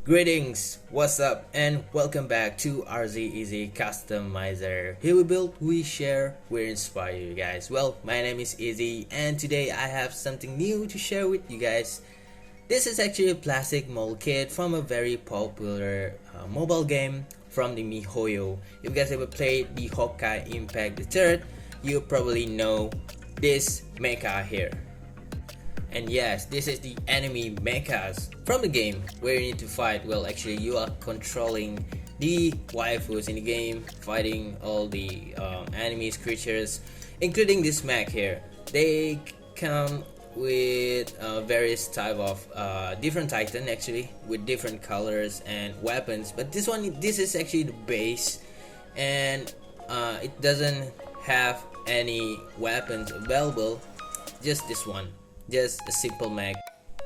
Greetings, what's up, and welcome back to Eizy Customizer. Here we build, we share, we inspire you guys. Well, my name is Eizy, and today I have something new to share with you guys. This is actually a plastic mold kit from a very popular mobile game from the Mihoyo. If you guys ever played the Honkai Impact the third, you probably know this mecha here. And yes, this is the enemy mechas from the game where you need to fight. Well, actually you are controlling the waifus in the game, fighting all the enemies, creatures, including this mech here. They come with various type of different titan actually, with different colors and weapons, but this is actually the base, and it doesn't have any weapons available, just this one. Just a simple mech.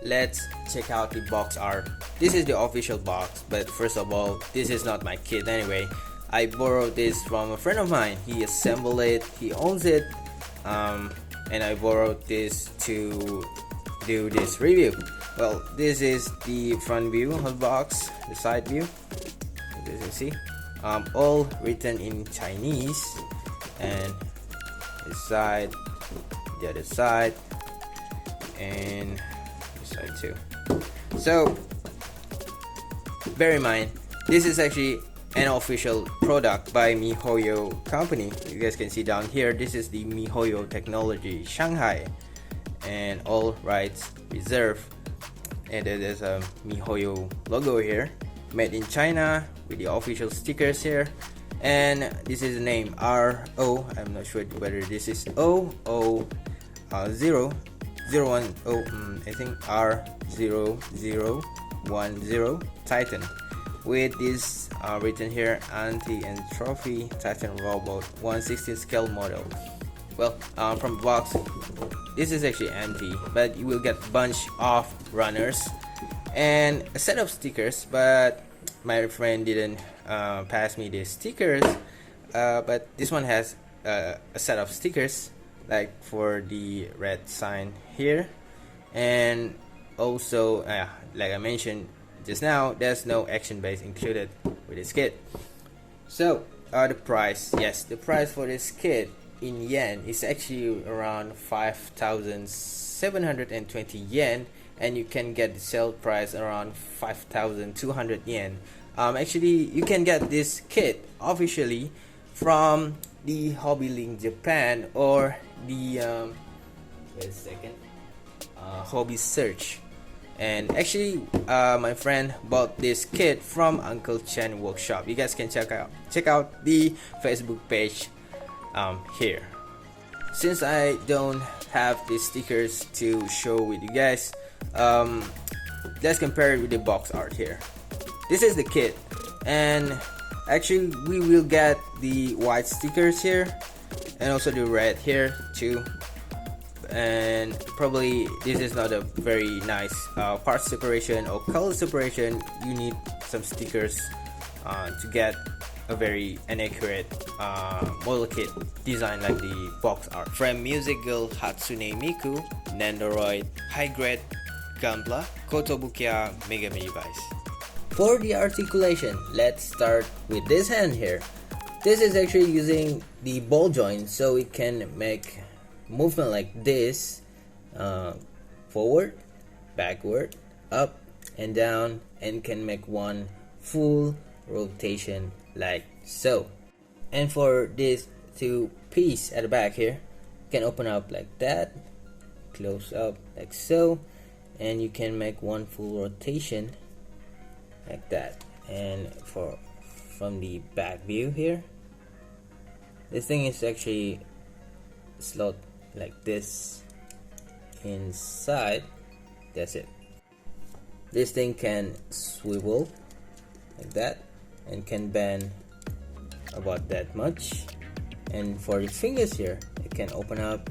Let's check out the box art. This is the official box, but first of all, this is not my kit anyway. I borrowed this from a friend of mine. He assembled it, he owns it, and I borrowed this to do this review. Well, this is the front view of the box, the side view, as you see, all written in Chinese, and this side, the other side, and this side too. So bear in mind, this is actually an official product by Mihoyo company. You guys can see down here, this is the Mihoyo technology Shanghai, and all rights reserved. And there's a Mihoyo logo here, made in China, with the official stickers here. And this is the name RO. I'm not sure whether this is O010, I think R0010 Titan, with this written here, Anti-Entropy Titan Robot 1/16 scale model. Well, from the box, this is actually empty, but you will get a bunch of runners and a set of stickers, but my friend didn't pass me the stickers, but this one has a set of stickers, like for the red sign here, and also like I mentioned just now, there's no action base included with this kit. So the price, yes, the price for this kit in yen is actually around 5,720 yen, and you can get the sale price around 5,200 yen. Actually you can get this kit officially from the Hobby Link Japan or the wait a second, Hobby Search. And actually my friend bought this kit from Uncle Chen workshop. You guys can check out the Facebook page here. Since I don't have the stickers to show with you guys, let's compare it with the box art here. This is the kit, and actually we will get the white stickers here and also the red here too, and probably this is not a very nice part separation or color separation. You need some stickers to get a very inaccurate model kit design like the box art. From Music Girl Hatsune Miku, Nendoroid, High Grade, Gunpla, Kotobukiya, Mega Device. For the articulation, let's start with this hand here. This is actually using the ball joint, so it can make movement like this, forward, backward, up and down, and can make one full rotation like so. And for this two piece at the back here, you can open up like that, close up like so, and you can make one full rotation like that. And from the back view here, this thing is actually slot like this inside. That's it. This thing can swivel like that and can bend about that much. And for the fingers here, it can open up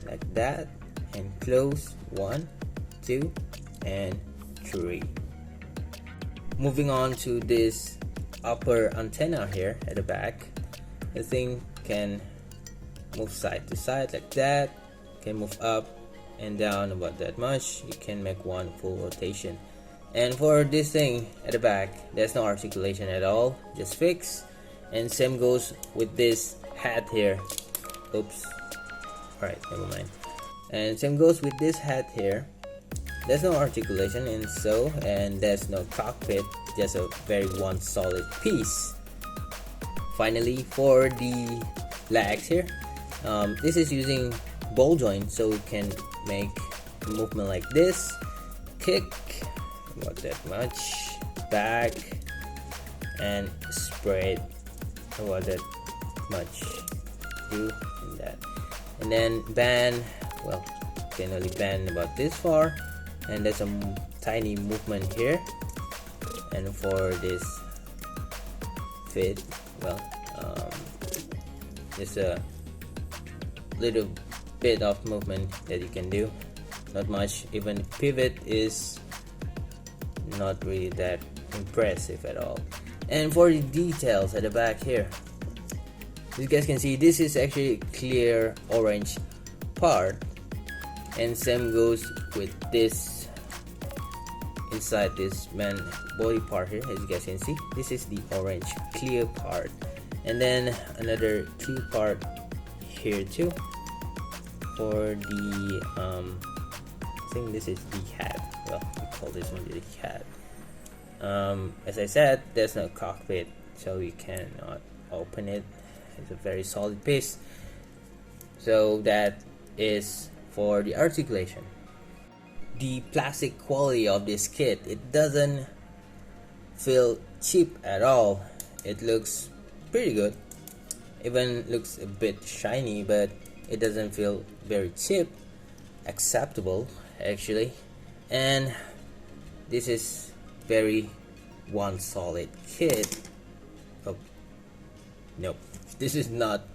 like that and close 1, 2, and 3. Moving on to this upper antenna here at the back, the thing can move side to side like that, can move up and down about that much. You can make one full rotation. And for this thing at the back, there's no articulation at all, just fixed. And same goes with this hat here. Oops, alright, never mind. And same goes with this hat here. There's no articulation and there's no cockpit, just a very one solid piece. Finally, for the legs here, this is using ball joint, so we can make a movement like this, kick about that much, back, and spread about that much, do that, and then bend. Well, can only bend about this far, and there's a tiny movement here. And for this fit, well, just a little bit of movement that you can do, not much. Even pivot is not really that impressive at all. And for the details at the back here, you guys can see this is actually clear orange part, and same goes with this inside this man body part here. As you guys can see, this is the orange clear part, and then another clear part here too for the I think this is the hat. Well, we call this one the hat. As I said, there's no cockpit, so you cannot open it. It's a very solid piece. So that is for the articulation. The plastic quality of this kit, it doesn't feel cheap at all. It looks pretty good, even looks a bit shiny, but it doesn't feel very cheap, acceptable actually. And this is very one solid kit. Oh, nope, this is not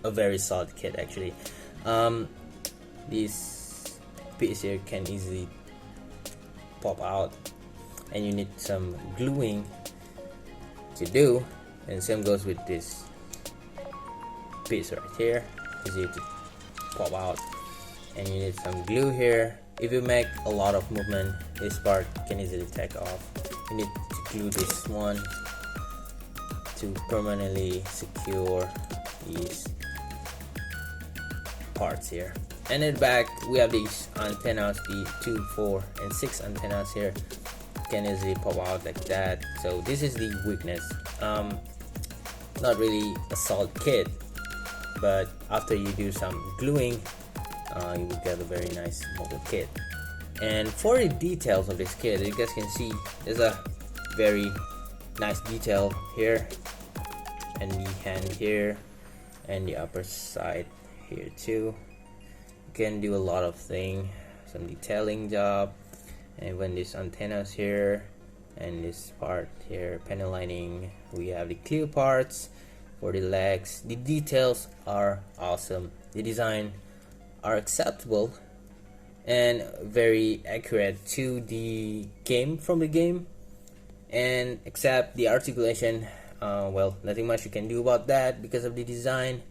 a very solid kit actually. This piece here can easily pop out, and you need some gluing to do, and same goes with this piece right here. Easy to pop out, and you need some glue here. If you make a lot of movement, this part can easily take off. You need to glue this one to permanently secure these parts here. And in the back, we have these antennas, the 2, 4, and 6 antennas here. Can easily pop out like that. So this is the weakness. Not really a solid kit, but after you do some gluing, you will get a very nice mobile kit. And for the details of this kit, you guys can see there's a very nice detail here, and the hand here, and the upper side here too. You can do a lot of things, some detailing job, and when these antennas here and this part here, panel lining, we have the clear parts for the legs. The details are awesome, the design are acceptable and very accurate to the game, from the game. And except the articulation, well, nothing much you can do about that because of the design,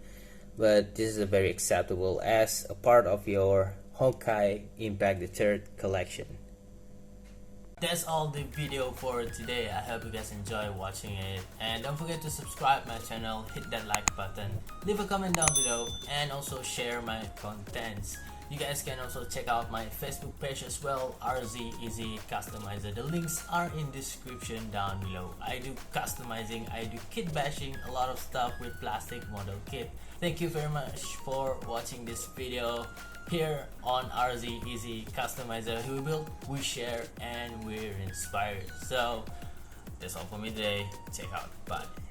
but this is a very acceptable as a part of your Honkai Impact the 3rd collection. That's all the video for today. I hope you guys enjoy watching it, and don't forget to subscribe my channel, hit that like button, leave a comment down below, and also share my contents. You guys can also check out my Facebook page as well, Eizy Customizer. The links are in description down below. I do customizing, I do kit bashing, a lot of stuff with plastic model kit. Thank you very much for watching this video here on Eizy Customizer. We build, we share, and we're inspired. So that's all for me today. Check out. Bye.